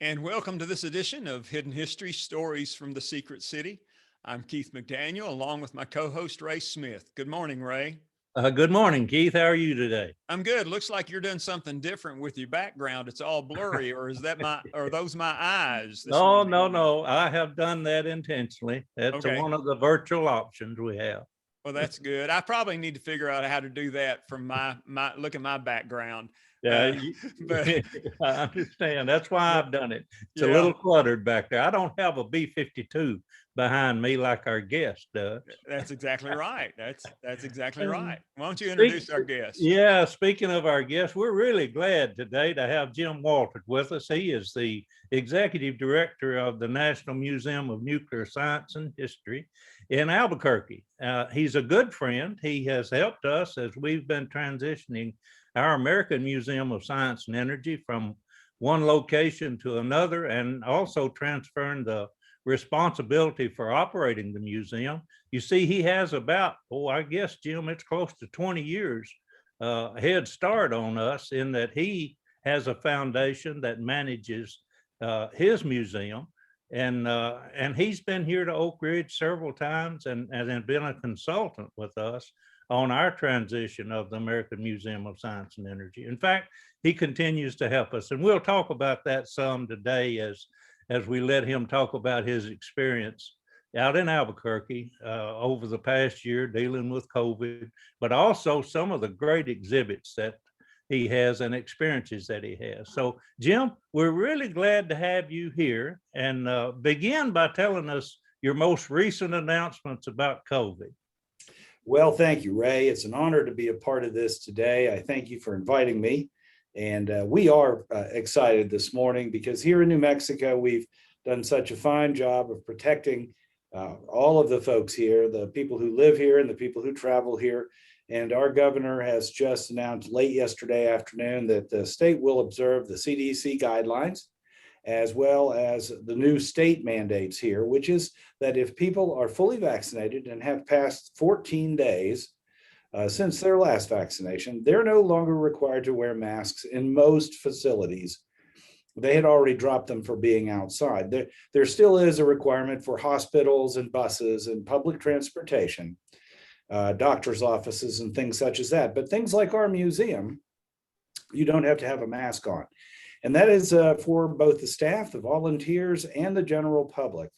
And welcome to this edition of Hidden History Stories from the Secret City. I'm Keith McDaniel, along with my co host, Ray Smith. Good morning, Ray. Good morning, Keith. How are you today? I'm good. Looks like you're doing something different with your background. It's all blurry, or is that are those my eyes this No, morning? no, no. I have done that intentionally. It's Okay. one of the virtual options we have. Well, that's good. I probably need to figure out how to do that from my look at my background. Yeah, Uh, but I understand. That's why but I've done it. It's a yeah, little cluttered back there. I don't have a B-52 behind me like our guest does. that's exactly right. That's exactly Um, right. Why don't you Speak, introduce our guest? yeah, speaking of our guests, we're really glad today to have Jim Walther with us. He is the executive director of the National Museum of Nuclear Science and History in Albuquerque. He's a good friend. He has helped us as we've been transitioning our American Museum of Science and Energy from one location to another, and also transferring the responsibility for operating the museum. You see, he has about, I guess, Jim, it's close to 20 years head start on us, in that he has a foundation that manages his museum. And he's been here to Oak Ridge several times, and been a consultant with us on our transition of the American Museum of Science and Energy. In fact, he continues to help us, and we'll talk about that some today as we let him talk about his experience out in Albuquerque over the past year dealing with COVID, but also some of the great exhibits that he has and experiences that he has. So, Jim, we're really glad to have you here, and begin by telling us your most recent announcements about COVID. Well, thank you, Ray. It's an honor to be a part of this today. I thank you for inviting me. And we are excited this morning because here in New Mexico, we've done such a fine job of protecting all of the folks here, the people who live here and the people who travel here. And our governor has just announced late yesterday afternoon that the state will observe the CDC guidelines, as well as the new state mandates here, which is that if people are fully vaccinated and have passed 14 days since their last vaccination, they're no longer required to wear masks in most facilities. They had already dropped them for being outside. There still is a requirement for hospitals and buses and public transportation, doctor's offices and things such as that. But things like our museum, you don't have to have a mask on. And that is for both the staff, the volunteers, and the general public.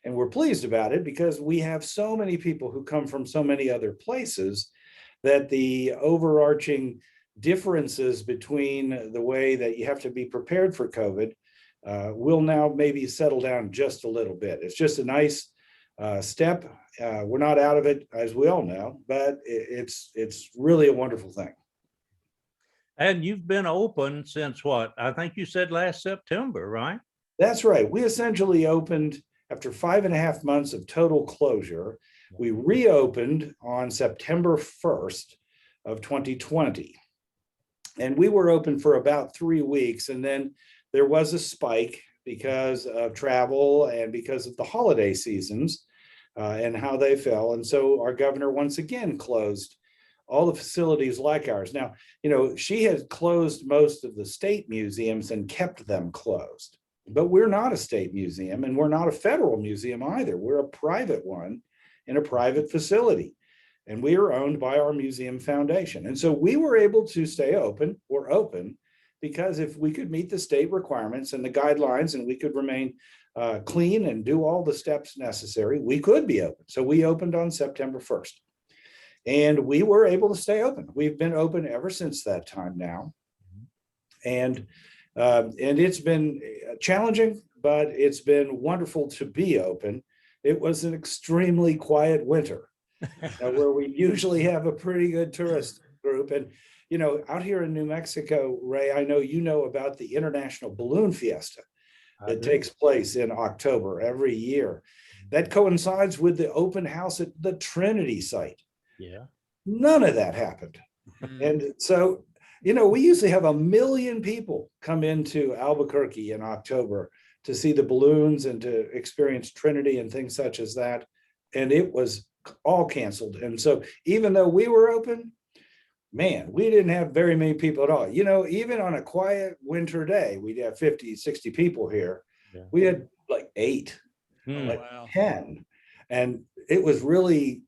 And we're pleased about it because we have so many people who come from so many other places that the overarching differences between the way that you have to be prepared for COVID will now maybe settle down just a little bit. It's just a nice step. We're not out of it, as we all know, but it's really a wonderful thing. And you've been open since what? I think you said last September, right? That's right. We essentially opened after 5.5 months of total closure. We reopened on September 1st of 2020. And we were open for about 3 weeks. And then there was a spike because of travel and because of the holiday seasons and how they fell. And so our governor once again closed all the facilities like ours. Now, she had closed most of the state museums and kept them closed. But we're not a state museum, and we're not a federal museum either. We're a private one in a private facility. And we are owned by our museum foundation. And so we were able to stay open, or open, because if we could meet the state requirements and the guidelines, and we could remain clean and do all the steps necessary, we could be open. So we opened on September 1st. And we were able to stay open. We've been open ever since that time now. And it's been challenging, but it's been wonderful to be open. It was an extremely quiet winter where we usually have a pretty good tourist group. And, out here in New Mexico, Ray, I know you know about the International Balloon Fiesta that takes place in October every year. That coincides with the open house at the Trinity site. Yeah. None of that happened. And so, we usually have 1 million people come into Albuquerque in October to see the balloons and to experience Trinity and things such as that. And it was all canceled. And so even though we were open, man, we didn't have very many people at all. You know, even on a quiet winter day, we'd have 50, 60 people here. Yeah. We had like 8, like Wow. 10. And it was really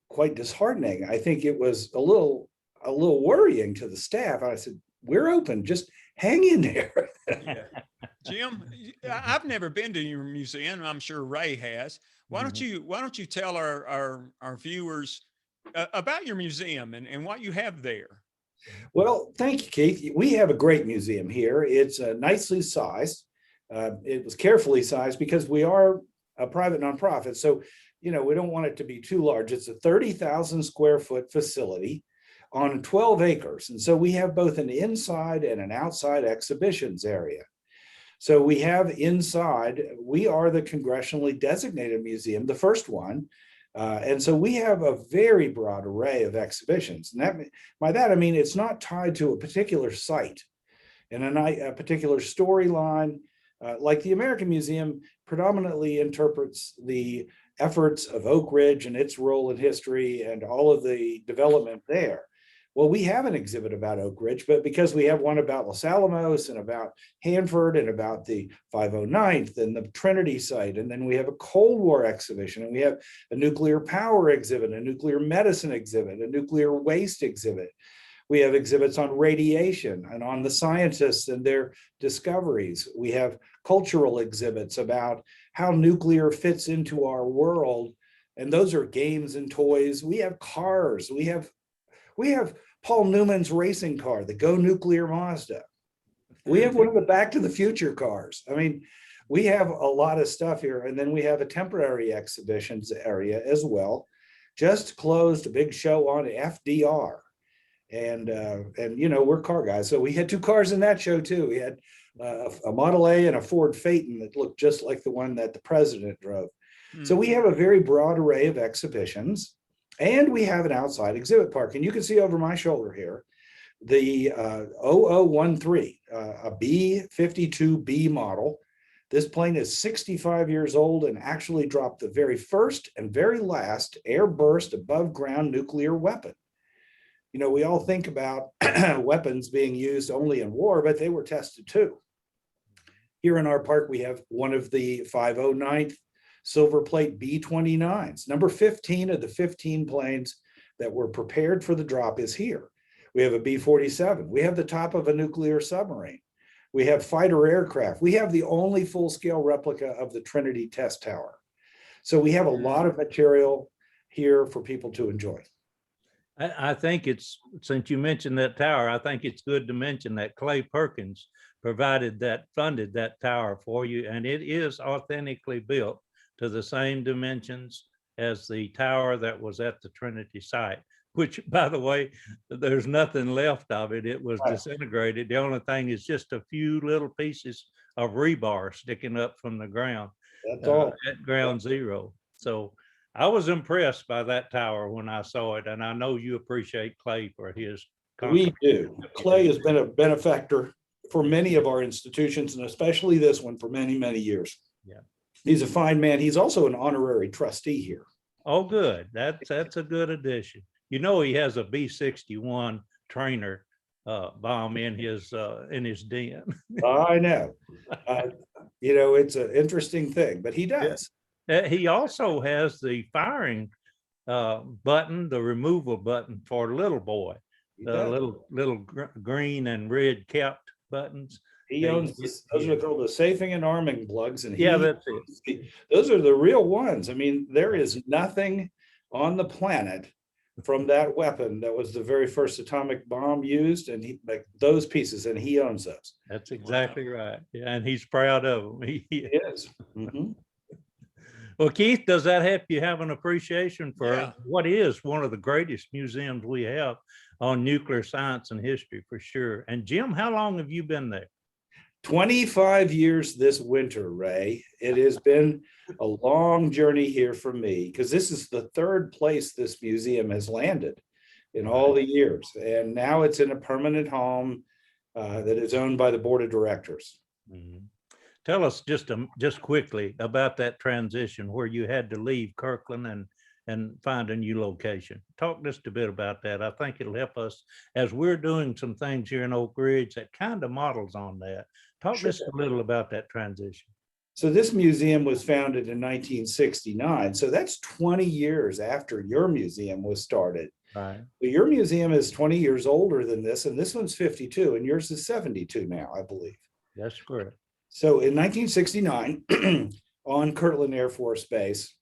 quite disheartening. I think it was a little worrying to the staff. I said, we're open, just hang in there. Yeah. Jim, I've never been to your museum. I'm sure Ray has. Why don't you tell our viewers about your museum and what you have there? Well, thank you, Keith. We have a great museum here. It's nicely sized. It was carefully sized because we are a private nonprofit. So, you know, we don't want it to be too large. It's a 30,000 square foot facility on 12 acres. And so we have both an inside and an outside exhibitions area. So we have inside, we are the congressionally designated museum, the first one. And so we have a very broad array of exhibitions. And by that, I mean, it's not tied to a particular site and a particular storyline. Like the American Museum predominantly interprets the efforts of Oak Ridge and its role in history and all of the development there. Well, we have an exhibit about Oak Ridge, but because we have one about Los Alamos and about Hanford and about the 509th and the Trinity site, and then we have a Cold War exhibition, and we have a nuclear power exhibit, a nuclear medicine exhibit, a nuclear waste exhibit. We have exhibits on radiation and on the scientists and their discoveries. We have cultural exhibits about how nuclear fits into our world, and those are games and toys. We have cars. We have Paul Newman's racing car, the Go Nuclear Mazda. We have one of the Back to the Future cars. I mean, we have a lot of stuff here. And then we have a temporary exhibitions area as well. Just closed a big show on FDR. And you know, we're car guys. So we had 2 cars in that show too. We had a Model A and a Ford Phaeton that looked just like the one that the president drove. So we have a very broad array of exhibitions. And we have an outside exhibit park. And you can see over my shoulder here, the 0013, a B-52B model. This plane is 65 years old and actually dropped the very first and very last air-burst above-ground nuclear weapon. You know, we all think about weapons being used only in war, but they were tested too. Here in our park, we have one of the 509th silver plate B-29s. Number 15 of the 15 planes that were prepared for the drop is here. We have a B-47. We have the top of a nuclear submarine. We have fighter aircraft. We have the only full-scale replica of the Trinity test tower. So we have a lot of material here for people to enjoy. I think it's, since you mentioned that tower, I think it's good to mention that Clay Perkins funded that tower for you, and it is authentically built to the same dimensions as the tower that was at the Trinity site, which, by the way, there's nothing left of it. It was disintegrated. The only thing is just a few little pieces of rebar sticking up from the ground. That's all. At ground zero. So I was impressed by that tower when I saw it, and I know you appreciate Clay for his. We do. Clay has been a benefactor for many of our institutions, and especially this one for many, many years. Yeah. He's a fine man. He's also an honorary trustee here. Oh, good. That's a good addition. You know, he has a B-61 trainer bomb in his den. I know. You know, it's an interesting thing, but he does. He also has the firing button, the removal button for Little Boy, the little green and red capped buttons. He owns those are called the safing and arming plugs, and that's it. Those are the real ones. I mean, there is nothing on the planet from that weapon that was the very first atomic bomb used, and he like those pieces, and he owns those. That's exactly right. Yeah, and he's proud of them. He is. Mm-hmm. Well, Keith, does that help you have an appreciation for what is one of the greatest museums we have on nuclear science and history, for sure? And Jim, how long have you been there? 25 years this winter, Ray. It has been a long journey here for me because this is the 3rd place this museum has landed in all the years. And now it's in a permanent home that is owned by the board of directors. Mm-hmm. Tell us just quickly about that transition where you had to leave Kirkland and find a new location. Talk just a bit about that. I think it'll help us as we're doing some things here in Oak Ridge that kind of models on that. Talk Sure. just a little about that transition. So this museum was founded in 1969. So that's 20 years after your museum was started. Right. But your museum is 20 years older than this, and this one's 52, and yours is 72 now, I believe. That's correct. So in 1969, on Kirtland Air Force Base,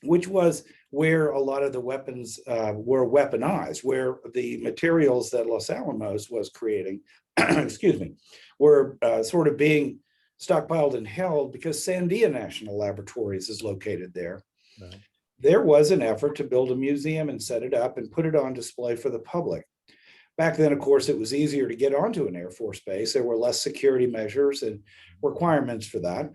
which was where a lot of the weapons were weaponized, where the materials that Los Alamos was creating, excuse me, were sort of being stockpiled and held because Sandia National Laboratories is located there. Right. There was an effort to build a museum and set it up and put it on display for the public. Back then, of course, it was easier to get onto an Air Force base. There were less security measures and requirements for that.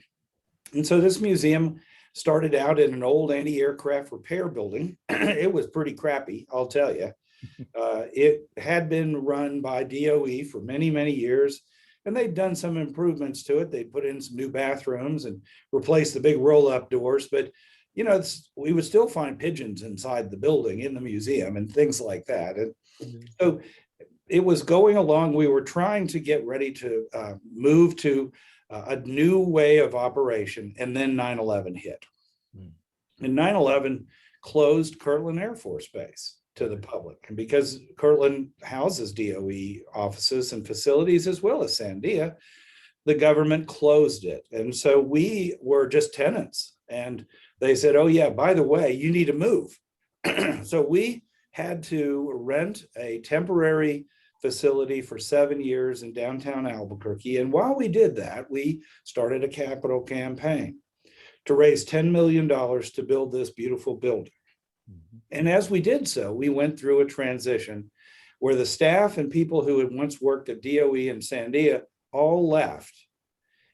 And so this museum started out in an old anti-aircraft repair building. It was pretty crappy, I'll tell you. It had been run by DOE for many, many years, and they'd done some improvements to it. They put in some new bathrooms and replaced the big roll-up doors, but you know, we would still find pigeons inside the building in the museum and things like that. And so it was going along. We were trying to get ready to move to a new way of operation, and then 9/11 hit. And 9/11 closed Kirtland Air Force Base to the public. And because Kirtland houses DOE offices and facilities as well as Sandia, the government closed it. And so we were just tenants. And they said, oh yeah, by the way, you need to move. So we had to rent a temporary facility for 7 years in downtown Albuquerque. And while we did that, we started a capital campaign to raise $10 million to build this beautiful building. And as we did so, we went through a transition where the staff and people who had once worked at DOE and Sandia all left.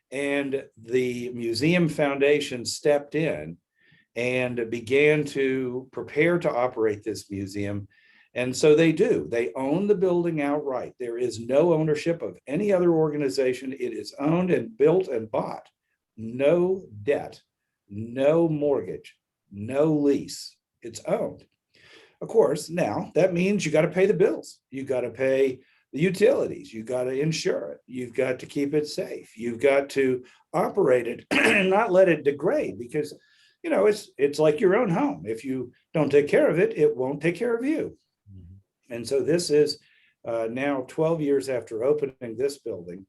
And the museum foundation stepped in and began to prepare to operate this museum. And so they do. They own the building outright. There is no ownership of any other organization. It is owned and built and bought. No debt, no mortgage, no lease. It's owned. Of course, now that means you got to pay the bills. You got to pay the utilities. You got to insure it. You've got to keep it safe. You've got to operate it and not let it degrade, because you know it's like your own home. If you don't take care of it, it won't take care of you. And so this is now 12 years after opening this building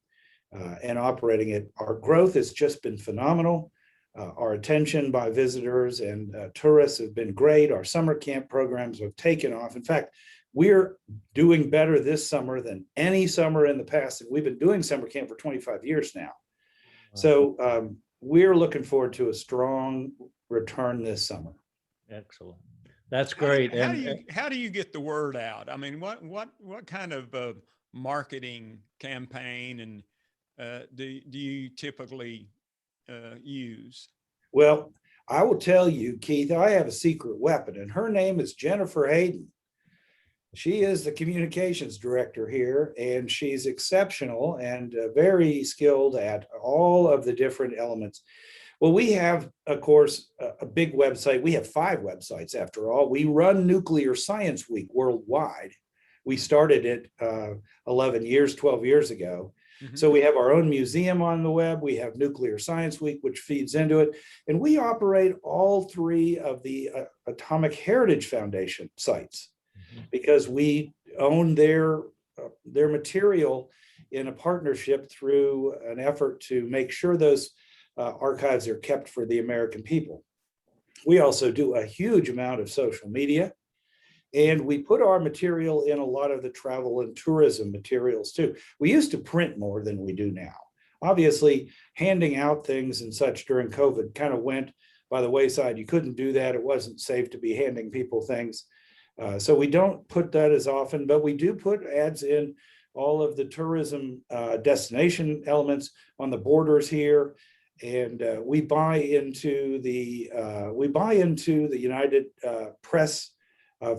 and operating it. Our growth has just been phenomenal. Our attention by visitors and tourists have been great. Our summer camp programs have taken off. In fact, we're doing better this summer than any summer in the past. And we've been doing summer camp for 25 years now. Wow. So we're looking forward to a strong return this summer. Excellent. That's great. How do you get the word out? I mean, what kind of marketing campaign and do you typically use? Well, I will tell you, Keith, I have a secret weapon, and her name is Jennifer Hayden. She is the communications director here, and she's exceptional and very skilled at all of the different elements. Well, we have, of course, a big website. We have 5 websites after all. We run Nuclear Science Week worldwide. We started it 12 years ago. Mm-hmm. So we have our own museum on the web. We have Nuclear Science Week, which feeds into it. And we operate all 3 of the Atomic Heritage Foundation sites, mm-hmm. because we own their material in a partnership through an effort to make sure those archives are kept for the American people. We also do a huge amount of social media, and we put our material in a lot of the travel and tourism materials too. We used to print more than we do now. Obviously, handing out things and such during COVID kind of went by the wayside. You couldn't do that. It wasn't safe to be handing people things. So we don't put that as often, but we do put ads in all of the tourism destination elements on the borders here. And we buy into the United Press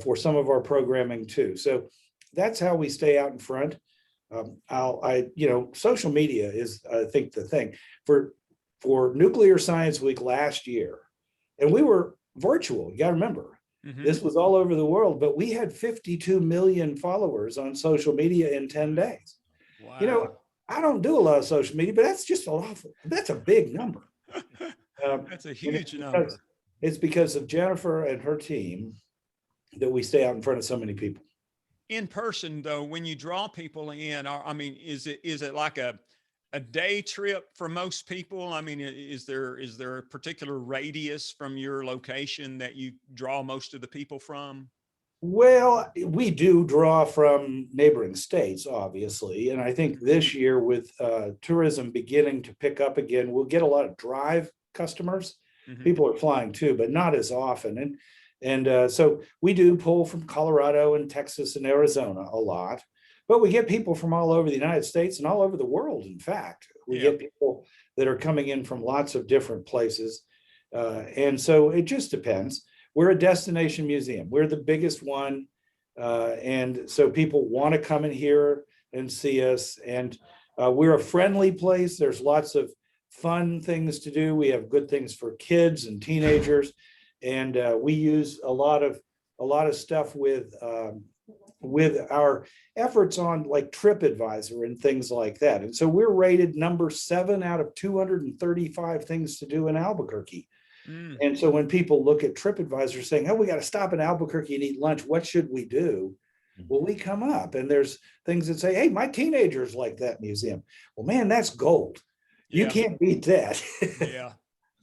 for some of our programming too. So that's how we stay out in front. Social media is, I think, the thing for Nuclear Science Week last year, and we were virtual. You got to remember, Mhm. This was all over the world, but we had 52 million followers on social media in 10 days. You know, Wow. I don't do a lot of social media, but that's just that's a big number. That's a And huge number. it's because of Jennifer and her team that we stay out in front of so many people. In person though, when you draw people in, I mean, is it like a day trip for most people? I mean, is there a particular radius from your location that you draw most of the people from? Well, we do draw from neighboring states, obviously. And I think this year with tourism beginning to pick up again, we'll get a lot of drive customers. Mhm. People are flying too, but not as often. And so we do pull from Colorado and Texas and Arizona a lot, but we get people from all over the United States and all over the world. In fact, we Yeah. get people that are coming in from lots of different places. And so it just depends. We're a destination museum. We're the biggest one. And so people want to come in here and see us. And we're a friendly place. There's lots of fun things to do. We have good things for kids and teenagers. And we use a lot of stuff with our efforts on like TripAdvisor and things like that. And so we're rated number 7 out of 235 things to do in Albuquerque. Mm. And so when people look at TripAdvisor saying, oh, we got to stop in Albuquerque and eat lunch, what should we do? Well, we come up and there's things that say, hey, my teenagers like that museum. Well, man, that's gold. You Yeah. can't beat that. Yeah.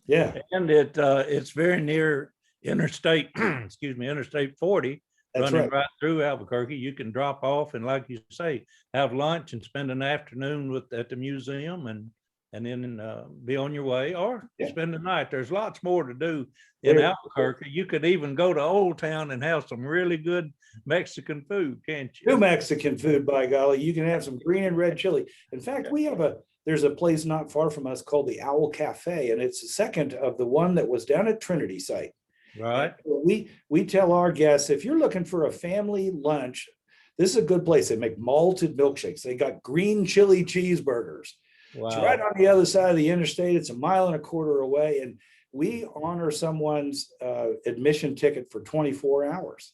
Yeah, And it's very near Interstate, excuse me, Interstate 40, that's running right. through Albuquerque. You can drop off and, like you say, have lunch and spend an afternoon at the museum and then be on your way, or Yeah. spend the night. There's lots more to do in There- Albuquerque. You could even go to Old Town and have some really good Mexican food, can't New you? Mexican food, by golly. You can have some green and red chili. In fact, there's a place not far from us called the Owl Cafe, and it's the second of the one that was down at Trinity site. Right. We tell our guests, if you're looking for a family lunch, this is a good place. They make malted milkshakes. They got green chili cheeseburgers. It's right Wow. on the other side of the interstate. It's a mile and a quarter away. And we honor someone's admission ticket for 24 hours.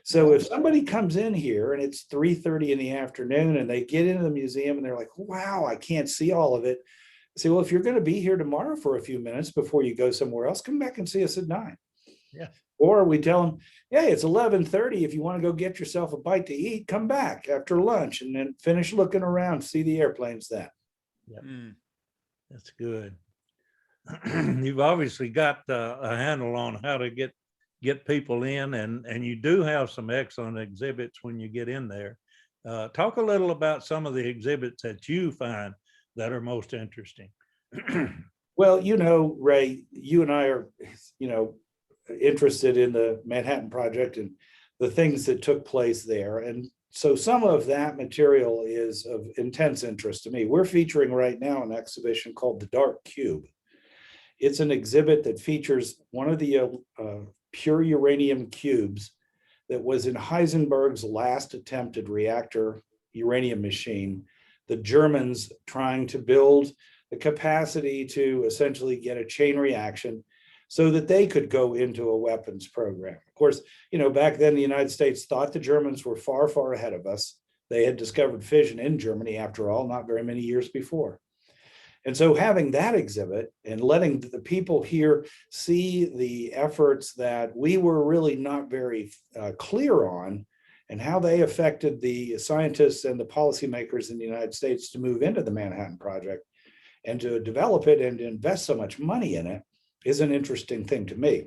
So if somebody comes in here and it's 3:30 in the afternoon and they get into the museum and they're like, wow, I can't see all of it. I say, well, if you're going to be here tomorrow for a few minutes before you go somewhere else, come back and see us at 9. Yeah. Or we tell them, hey, it's 11:30. If you want to go get yourself a bite to eat, come back after lunch and then finish looking around, see the airplanes then. Mm. That's good. You've obviously got a handle on how to get people in, and you do have some excellent exhibits when you get in there. Talk a little about some of the exhibits that you find that are most interesting. Well, Ray, you and I are, interested in the Manhattan Project and the things that took place there. And so some of that material is of intense interest to me. We're featuring right now an exhibition called The Dark Cube. It's an exhibit that features one of the pure uranium cubes that was in Heisenberg's last attempted reactor uranium machine. The Germans trying to build the capacity to essentially get a chain reaction so that they could go into a weapons program. Of course, back then the United States thought the Germans were far, far ahead of us. They had discovered fission in Germany, after all, not very many years before. And so having that exhibit and letting the people here see the efforts that we were really not very clear on and how they affected the scientists and the policymakers in the United States to move into the Manhattan Project and to develop it and to invest so much money in it is an interesting thing to me.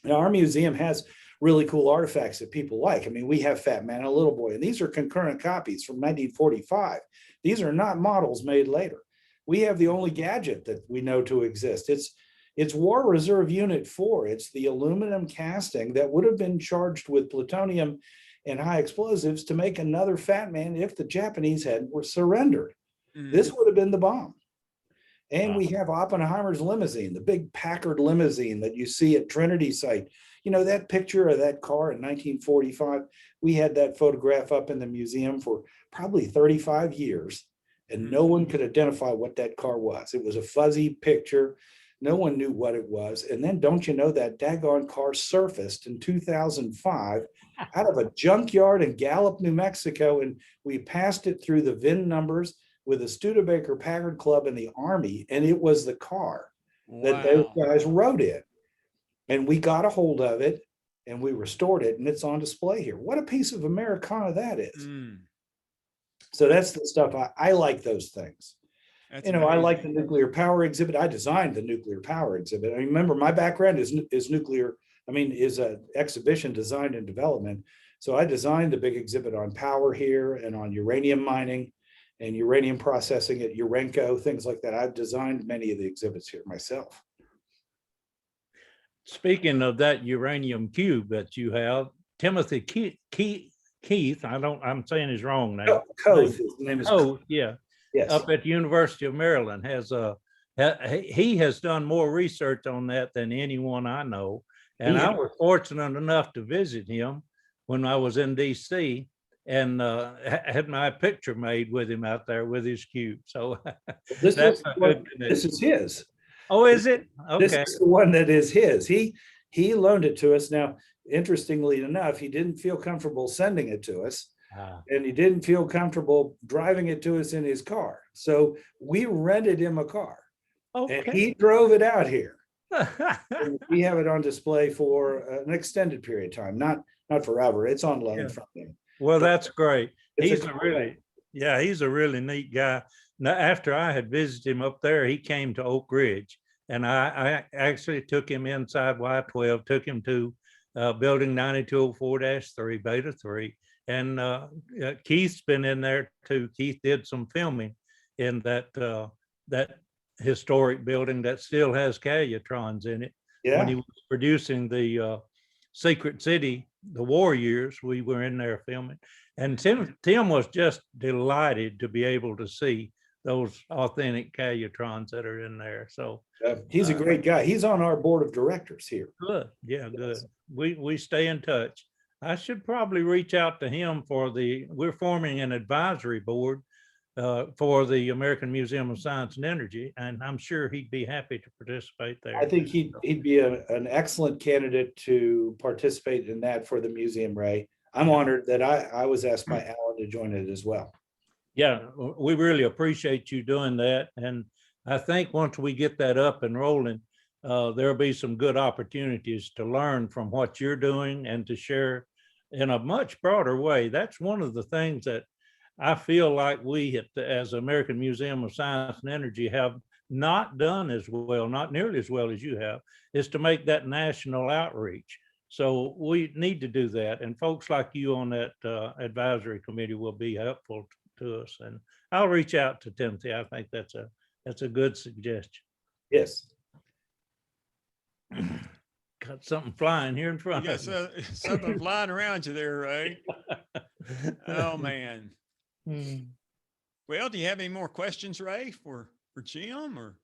Now, our museum has really cool artifacts that people like. I mean, we have Fat Man and a Little Boy, and these are concurrent copies from 1945. These are not models made later. We have the only gadget that we know to exist. It's War Reserve Unit 4. It's the aluminum casting that would have been charged with plutonium and high explosives to make another Fat Man if the Japanese hadn't surrendered. Mm. This would have been the bomb. And Wow. we have Oppenheimer's limousine, the big Packard limousine that you see at Trinity site. That picture of that car in 1945, we had that photograph up in the museum for probably 35 years, and no one could identify what that car was. It was a fuzzy picture. No one knew what it was. And then don't you know that daggone car surfaced in 2005 out of a junkyard in Gallup, New Mexico. And we passed it through the VIN numbers with the Studebaker Packard Club and the Army. And it was the car that those Wow. guys rode in. And we got a hold of it and we restored it, and it's on display here. What a piece of Americana that is. So that's the stuff I like those things. That's You know, I like the amazing. nuclear power exhibit. I designed the nuclear power exhibit. I remember my background is nuclear, is an exhibition design and development. So I designed the big exhibit on power here and on uranium mining and uranium processing at Urenco, things like that. I've designed many of the exhibits here myself. Speaking of that uranium cube that you have, Timothy Keith, I'm saying his wrong now. Koth, his name is. Oh, yeah. Yes. Up at the University of Maryland he has done more research on that than anyone I know. And I was fortunate enough to visit him when I was in DC and had my picture made with him out there with his cube. So this this is his. Oh, is it? Okay. This is the one that is his. He loaned it to us. Now, interestingly enough, he didn't feel comfortable sending it to us. And he didn't feel comfortable driving it to us in his car. So we rented him a car. Okay. And he drove it out here. We have it on display for an extended period of time, not forever. It's on loan from him. Well, that's great. It's He's a really neat guy. Now, after I had visited him up there, he came to Oak Ridge, and I actually took him inside Y12, took him to building 9204-3, Beta 3. And Keith's been in there too. Keith did some filming in that historic building that still has Calutrons in it. Yeah. When he was producing the Secret City, the war years, we were in there filming. And Tim was just delighted to be able to see those authentic Calutrons that are in there. So he's a great guy. He's on our board of directors here. Good. Yeah, good. We stay in touch. I should probably reach out to him we're forming an advisory board for the American Museum of Science and Energy, and I'm sure he'd be happy to participate there. I think he'd be an excellent candidate to participate in that for the museum, Ray. I'm honored that I was asked by Alan to join it as well. Yeah, we really appreciate you doing that. And I think once we get that up and rolling, there'll be some good opportunities to learn from what you're doing and to share in a much broader way. That's one of the things that I feel like we as American Museum of Science and Energy have not done as well, not nearly as well as you have, is to make that national outreach. So we need to do that. And folks like you on that advisory committee will be helpful to us. And I'll reach out to Timothy. I think that's a good suggestion. Yes. Got something flying here in front of me. Something flying around you there, Ray. Oh, man. Well, do you have any more questions, Ray, for Jim or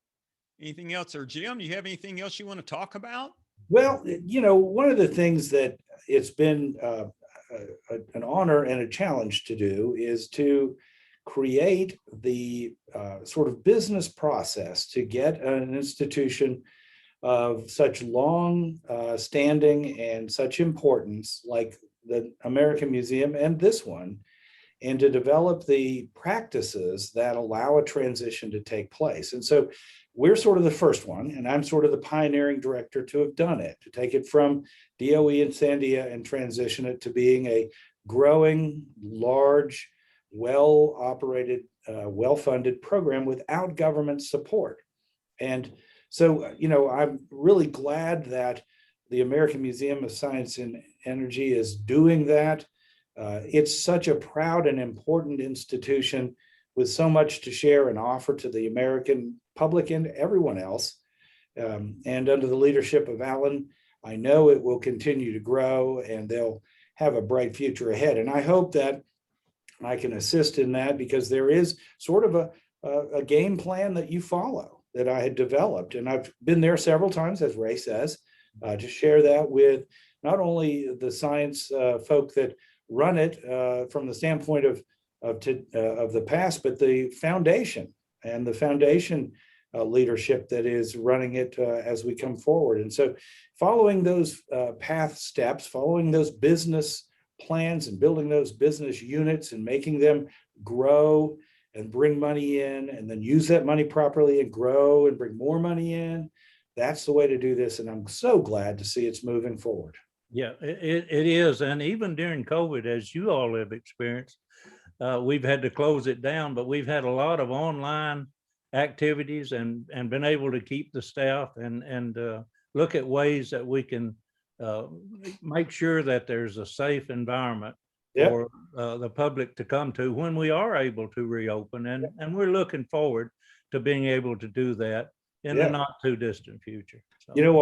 anything else? Or Jim, do you have anything else you want to talk about? Well, one of the things that it's been an honor and a challenge to do is to create the sort of business process to get an institution of such long standing and such importance like the American Museum and this one, and to develop the practices that allow a transition to take place. And so we're sort of the first one, and I'm sort of the pioneering director to have done it, to take it from DOE and Sandia and transition it to being a growing, large, well-operated, well-funded program without government support. And so, I'm really glad that the American Museum of Science and Energy is doing that. It's such a proud and important institution with so much to share and offer to the American public and everyone else. And under the leadership of Alan, I know it will continue to grow and they'll have a bright future ahead. And I hope that I can assist in that, because there is sort of a game plan that you follow that I had developed. And I've been there several times, as Ray says, to share that with not only the science folk that run it from the standpoint of the past, but the foundation. And the foundation leadership that is running it as we come forward. And so following those path steps, following those business plans and building those business units and making them grow and bring money in and then use that money properly and grow and bring more money in, that's the way to do this. And I'm so glad to see it's moving forward. Yeah, it is. And even during COVID, as you all have experienced, we've had to close it down, but we've had a lot of online activities and been able to keep the staff and look at ways that we can make sure that there's a safe environment for the public to come to when we are able to reopen. And we're looking forward to being able to do that in the not too distant future. So, you know,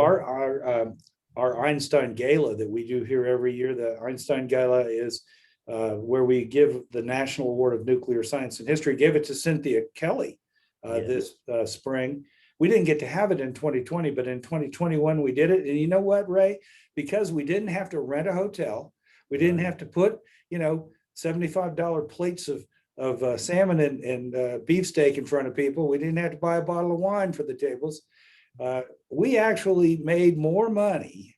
our Einstein Gala that we do here every year, the Einstein Gala is where we give the National Award of Nuclear Science and History, gave it to Cynthia Kelly this spring. We didn't get to have it in 2020, but in 2021 we did it. And you know what, Ray? Because we didn't have to rent a hotel, we didn't have to put, you know, $75 plates of salmon and beefsteak in front of people. We didn't have to buy a bottle of wine for the tables. We actually made more money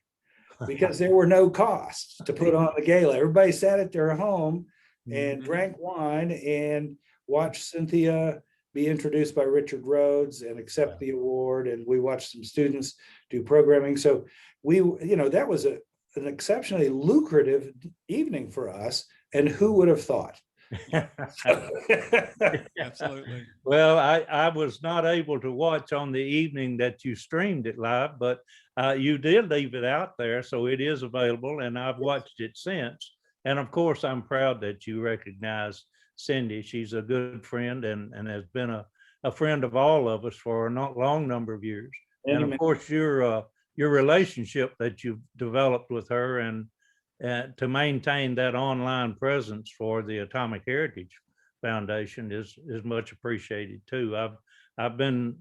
because there were no costs to put on the gala. Everybody sat at their home and drank wine and watched Cynthia be introduced by Richard Rhodes and accept the award. And we watched some students do programming. So we, you know, that was an exceptionally lucrative evening for us. And who would have thought? Absolutely. Well, I was not able to watch on the evening that you streamed it live, but you did leave it out there, so it is available, and I've watched it since. And of course, I'm proud that you recognize Cindy. She's a good friend and has been a friend of all of us for a long number of years. And of course, your relationship that you've developed with her and to maintain that online presence for the Atomic Heritage Foundation is much appreciated too. I've been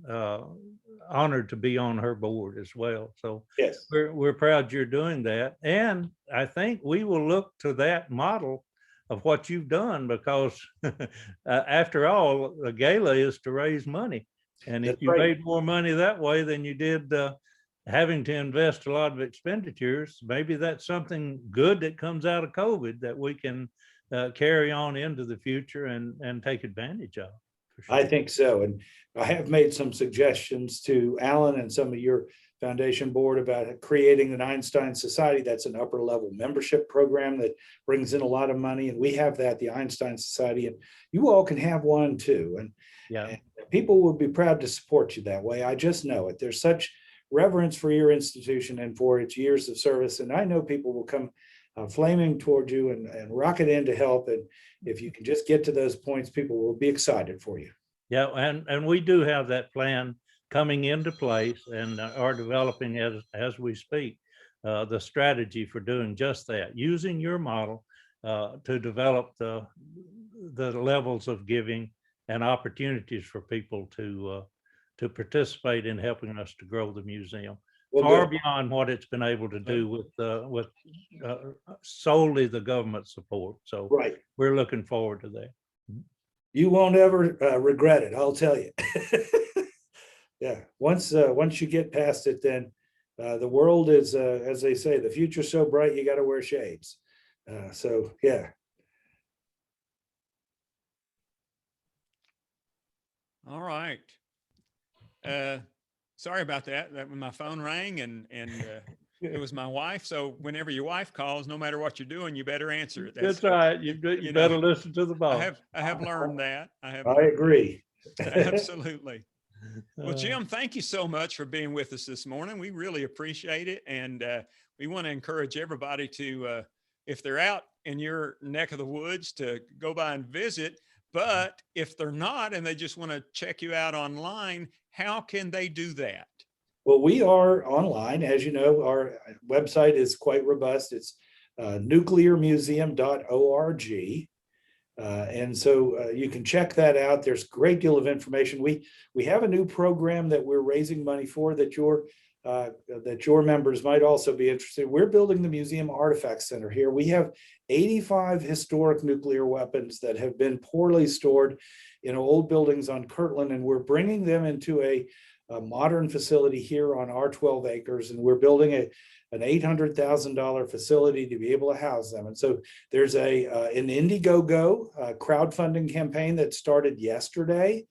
honored to be on her board as well. So yes, we're proud you're doing that. And I think we will look to that model of what you've done, because after all, the gala is to raise money. And if you made more money that way than you did having to invest a lot of expenditures, maybe that's something good that comes out of COVID that we can carry on into the future and take advantage of. For sure. I think so. And I have made some suggestions to Alan and some of your foundation board about creating an Einstein Society. That's an upper level membership program that brings in a lot of money. And we have that, the Einstein Society, and you all can have one too. And people would be proud to support you that way. I just know it. There's such reverence for your institution and for its years of service. And I know people will come flaming toward you and rocket in to help. And if you can just get to those points, people will be excited for you. Yeah, and we do have that plan coming into place and are developing as we speak, the strategy for doing just that, using your model to develop the levels of giving and opportunities for people to participate in helping us to grow the museum, far beyond what it's been able to do with solely the government support. So we're looking forward to that. You won't ever regret it, I'll tell you. Yeah, once you get past it, then the world is, as they say, the future's so bright you got to wear shades. So yeah. All right. Sorry about that. That when my phone rang and it was my wife. So whenever your wife calls, no matter what you're doing, you better answer it. That's right. You better listen to the boss. I have learned that. I agree. Absolutely. Well, Jim, thank you so much for being with us this morning. We really appreciate it. And we want to encourage everybody to, if they're out in your neck of the woods, to go by and visit. But if they're not and they just want to check you out online, how can they do that? Well, we are online. As you know, our website is quite robust. It's nuclearmuseum.org. And so you can check that out. There's a great deal of information. We have a new program that we're raising money for that your that your members might also be interested. We're building the Museum Artifact Center here. We have 85 historic nuclear weapons that have been poorly stored in old buildings on Kirtland, and we're bringing them into a modern facility here on our 12 acres, and we're building an $800,000 facility to be able to house them. And so there's an Indiegogo crowdfunding campaign that started yesterday,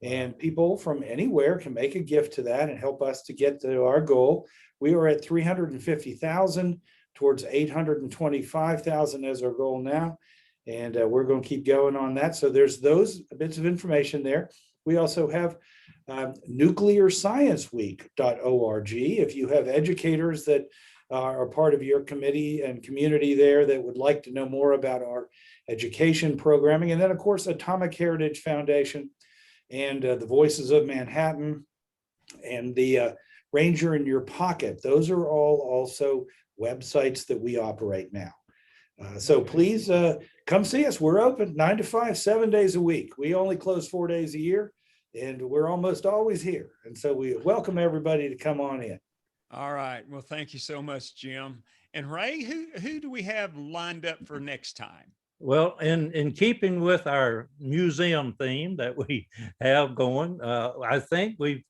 and people from anywhere can make a gift to that and help us to get to our goal. We are at 350,000 towards 825,000 as our goal now. And we're going to keep going on that. So there's those bits of information there. We also have nuclearscienceweek.org. If you have educators that are part of your committee and community there that would like to know more about our education programming. And then, of course, Atomic Heritage Foundation and the Voices of Manhattan and the Ranger in Your Pocket. Those are all also websites that we operate now. So please come see us. We're open 9 to 5, 7 days a week. We only close 4 days a year, and we're almost always here. And so we welcome everybody to come on in. All right. Well, thank you so much, Jim. And Ray, who do we have lined up for next time? Well, in keeping with our museum theme that we have going, I think we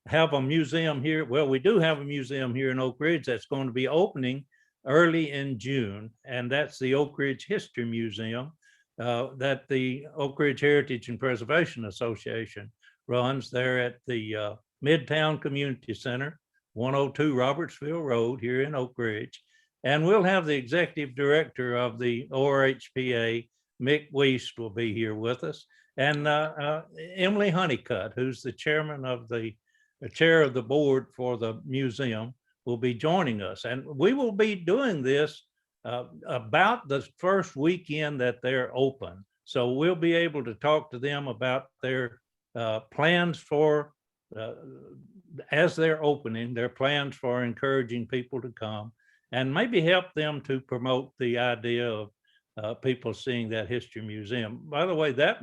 have a museum here. Well, we do have a museum here in Oak Ridge that's going to be opening early in June, and that's the Oak Ridge History Museum that the Oak Ridge Heritage and Preservation Association runs there at the Midtown Community Center, 102 Robertsville Road here in Oak Ridge. And we'll have the executive director of the ORHPA, Mick Wiest, will be here with us. And Emily Honeycutt, who's the chair of the board for the museum, will be joining us. And we will be doing this about the first weekend that they're open. So we'll be able to talk to them about their plans for, as they're opening, their plans for encouraging people to come, and maybe help them to promote the idea of people seeing that history museum. By the way, that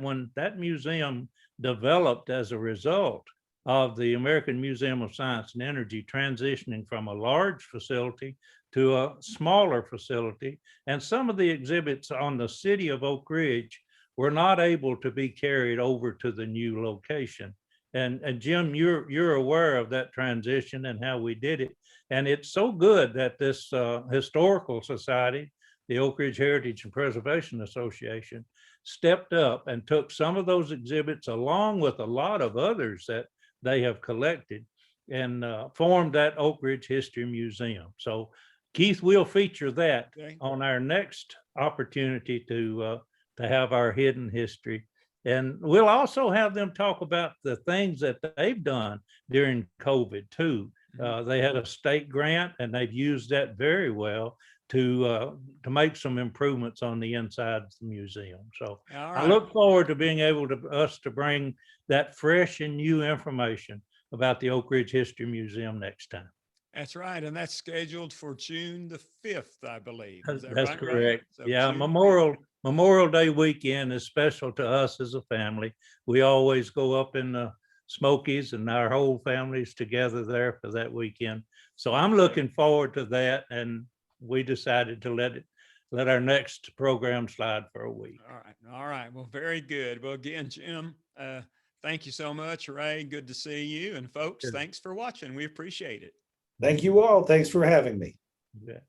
museum developed as a result of the American Museum of Science and Energy transitioning from a large facility to a smaller facility. And some of the exhibits on the city of Oak Ridge were not able to be carried over to the new location. And Jim, you're aware of that transition and how we did it. And it's so good that this historical society, the Oak Ridge Heritage and Preservation Association, stepped up and took some of those exhibits along with a lot of others that they have collected and formed that Oak Ridge History Museum. So Keith, we'll feature that on our next opportunity to have our hidden history. And we'll also have them talk about the things that they've done during COVID too. They had a state grant and they've used that very well to make some improvements on the inside of the museum. So I look forward to being able to bring that fresh and new information about the Oak Ridge History Museum next time. That's right. And that's scheduled for June the 5th, I believe. Is that That's right, correct. So yeah, June Memorial Day weekend is special to us as a family. We always go up in the Smokies and our whole family's together there for that weekend. So I'm looking forward to that. And we decided to let our next program slide for a week. All right. All right. Well, very good. Well, again, Jim, thank you so much. Ray, good to see you. And folks, thanks for watching. We appreciate it. Thank you all. Thanks for having me. Yeah.